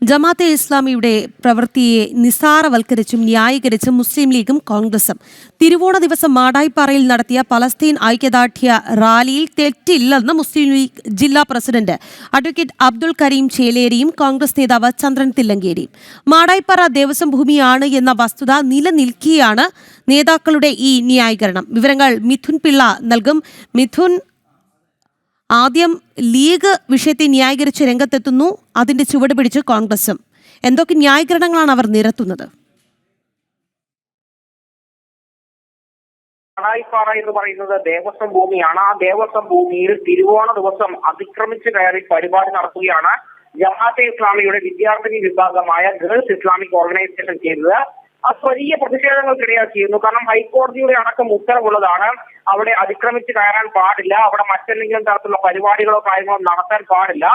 ജമാഅത്തെ ഇസ്ലാമിയുടെ പ്രവൃത്തിയെ നിസ്സാരവൽക്കരിച്ചും ന്യായീകരിച്ചും മുസ്ലിം ലീഗും കോൺഗ്രസും തിരുവോണ ദിവസം മാടായിപ്പാറയിൽ നടത്തിയ പലസ്തീൻ ഐക്യദാർഢ്യ റാലിയിൽ തെറ്റില്ലെന്ന് മുസ്ലിം ലീഗ് ജില്ലാ പ്രസിഡന്റ് അഡ്വക്കേറ്റ് അബ്ദുൾ കരീം ചേലേരിയും കോൺഗ്രസ് നേതാവ് ചന്ദ്രൻ തില്ലങ്കേരിയും. മാടായിപ്പാറ ദേവസ്വം ഭൂമിയാണ് എന്ന വസ്തുത നിലനിൽക്കെയാണ് നേതാക്കളുടെ ഈ ന്യായീകരണം. വിവരങ്ങൾ മിഥുൻ പിള്ള നൽകും. മിഥുൻ, ആദ്യം ലീഗ് വിഷയത്തെ ന്യായീകരിച്ച് രംഗത്തെത്തുന്നു, അതിന്റെ ചുവട് പിടിച്ച് കോൺഗ്രസും. എന്തൊക്കെ ന്യായീകരണങ്ങളാണ് അവർ നിരത്തുന്നത്? മാടായിപ്പാറ എന്ന് പറയുന്നത് ദേവസ്വം ഭൂമിയാണ്. ആ ദേവസ്വം ഭൂമിയിൽ തിരുവോണ ദിവസം അതിക്രമിച്ച് കയറി പരിപാടി നടത്തുകയാണ് ജമാഅത്തെ ഇസ്ലാമിയുടെ വിദ്യാർത്ഥിനി വിഭാഗമായ ഗേൾസ് ഇസ്ലാമിക് ഓർഗനൈസേഷൻ ചെയ്തത്. അത് വലിയ പ്രതിഷേധങ്ങൾക്കിടയാക്കിയിരുന്നു. കാരണം ഹൈക്കോടതിയുടെ അടക്കം ഉത്തരവുള്ളതാണ്, അവിടെ അതിക്രമിച്ച് കയറാൻ പാടില്ല, അവിടെ മറ്റെന്തെങ്കിലും തരത്തിലുള്ള പരിപാടികളോ കാര്യങ്ങളോ നടത്താൻ പാടില്ല.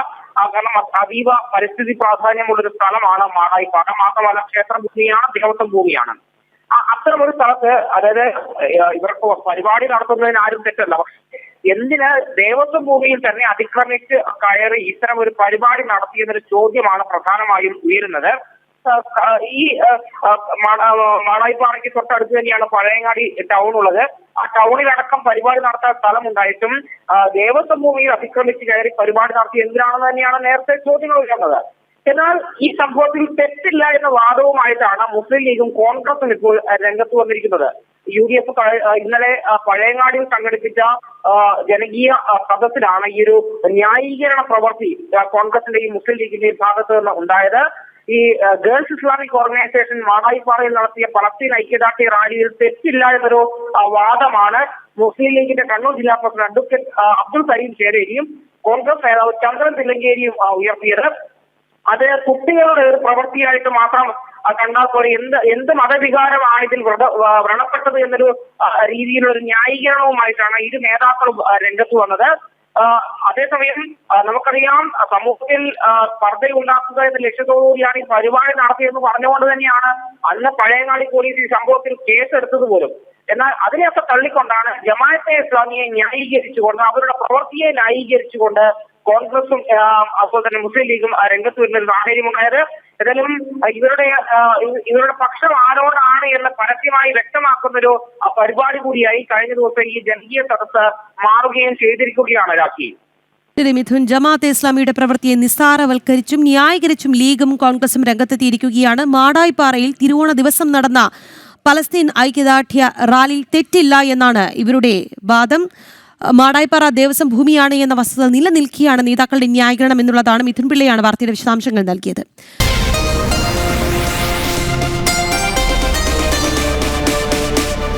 കാരണം അതീവ പരിസ്ഥിതി പ്രാധാന്യമുള്ളൊരു സ്ഥലമാണ് മാടായിപ്പാറ. മാത്രമല്ല ക്ഷേത്രഭൂമിയാണ്, ദേവസ്വം ഭൂമിയാണ്. അത്തരമൊരു സ്ഥലത്ത്, അതായത് ഇവർക്ക് പരിപാടി നടത്തുന്നതിന് ആരും തെറ്റല്ല, പക്ഷെ എന്തിന് ദേവസ്വം ഭൂമിയിൽ തന്നെ അതിക്രമിച്ച് കയറി ഇത്തരം ഒരു പരിപാടി നടത്തിയെന്നൊരു ചോദ്യമാണ് പ്രധാനമായും ഉയരുന്നത്. ഈ മാടായിപ്പാറയ്ക്ക് തൊട്ടടുത്ത് തന്നെയാണ് പഴയങ്ങാടി ടൗൺ ഉള്ളത്. ആ ടൗണിലടക്കം പരിപാടി നടത്താൻ സ്ഥലമുണ്ടായിട്ടും ദേവസ്വം ഭൂമിയിൽ അതിക്രമിച്ച് കയറി പരിപാടി നടത്തി എന്തിനാണെന്ന് തന്നെയാണ് നേരത്തെ ചോദ്യങ്ങൾ ഉയർന്നത്. എന്നാൽ ഈ സംഭവത്തിൽ തെറ്റില്ല എന്ന വാദവുമായിട്ടാണ് മുസ്ലിം ലീഗും കോൺഗ്രസും ഇപ്പോൾ രംഗത്ത് വന്നിരിക്കുന്നത്. UDF ഇന്നലെ പഴയങ്ങാടിയിൽ സംഘടിപ്പിച്ച ജനകീയ സദസ്സിലാണ് ഈ ഒരു ന്യായീകരണ പ്രവൃത്തി കോൺഗ്രസിന്റെയും മുസ്ലിം ലീഗിന്റെയും ഭാഗത്ത് നിന്ന് ഉണ്ടായത്. ഈ ഗേൾസ് ഇസ്ലാമിക് ഓർഗനൈസേഷൻ മാടായിപ്പാറയിൽ നടത്തിയ പലസ്തീൻ ഐക്യദാർഢ്യ റാലിയിൽ തെറ്റില്ല എന്നൊരു വാദമാണ് മുസ്ലിം ലീഗിന്റെ കണ്ണൂർ ജില്ലാ പ്രസിഡന്റ് അഡ്വക്കേറ്റ് അബ്ദുൾ കരീം ചേലേരിയും കോൺഗ്രസ് നേതാവ് ചന്ദ്രൻ തില്ലങ്കേരിയും ഉയർത്തിയത്. അത് കുട്ടികളുടെ ഒരു പ്രവൃത്തിയായിട്ട് മാത്രം കണ്ടാൽ പോലെ എന്ത് മതവികാരമാണ് ഇതിൽ വ്രണപ്പെട്ടത് എന്നൊരു രീതിയിലുള്ള ഒരു ന്യായീകരണവുമായിട്ടാണ് ഇരു നേതാക്കളും രംഗത്ത് വന്നത്. അതേസമയം നമുക്കറിയാം, സമൂഹത്തിൽ സ്പർദ്ധയുണ്ടാക്കുക എന്ന ലക്ഷ്യത്തോടുകൂടിയാണ് ഈ പരിപാടി നടത്തിയെന്ന് പറഞ്ഞുകൊണ്ട് തന്നെയാണ് അന്ന് പഴയങ്ങാടി പോലീസ് ഈ സംഭവത്തിൽ കേസെടുത്തത് പോലും. എന്നാൽ അതിനെയൊക്കെ തള്ളിക്കൊണ്ടാണ് ജമാഅത്തെ ഇസ്ലാമിയെ ന്യായീകരിച്ചുകൊണ്ട്, അവരുടെ പ്രവൃത്തിയെ ന്യായീകരിച്ചുകൊണ്ട് കോൺഗ്രസും അതുപോലെ തന്നെ മുസ്ലിം ലീഗും രംഗത്ത് വരുന്ന ഒരു സാഹചര്യമുണ്ടായത്. ഏതായാലും ഇവരുടെ പക്ഷം ആരോടാണ് എന്ന് പരസ്യമായി വ്യക്തമാക്കുന്നൊരു പരിപാടി കൂടിയായി കഴിഞ്ഞ ദിവസം ഈ ജനകീയ സദസ്സ് മാറുകയും ചെയ്തിരിക്കുകയാണ്. രാഖി മിഥുൻ, ജമാഅത്തെ ഇസ്ലാമിയുടെ പ്രവൃത്തിയെ നിസ്സാരവൽക്കരിച്ചും ന്യായീകരിച്ചും ലീഗും കോൺഗ്രസും രംഗത്തെത്തിയിരിക്കുകയാണ്. മാടായിപ്പാറയിൽ തിരുവോണ ദിവസം നടന്ന പലസ്തീൻ ഐക്യദാർഢ്യ റാലിയിൽ തെറ്റില്ല എന്നാണ് ഇവരുടെ വാദം. മാടായിപ്പാറ ദേവസ്വം ഭൂമിയാണ് എന്ന വസ്തുത നിലനിൽക്കെയാണ് നേതാക്കളുടെ ന്യായീകരണം എന്നുള്ളതാണ്. മിഥുൻ പിള്ളയാണ് വാർത്തയുടെ വിശദാംശങ്ങൾ നൽകിയത്.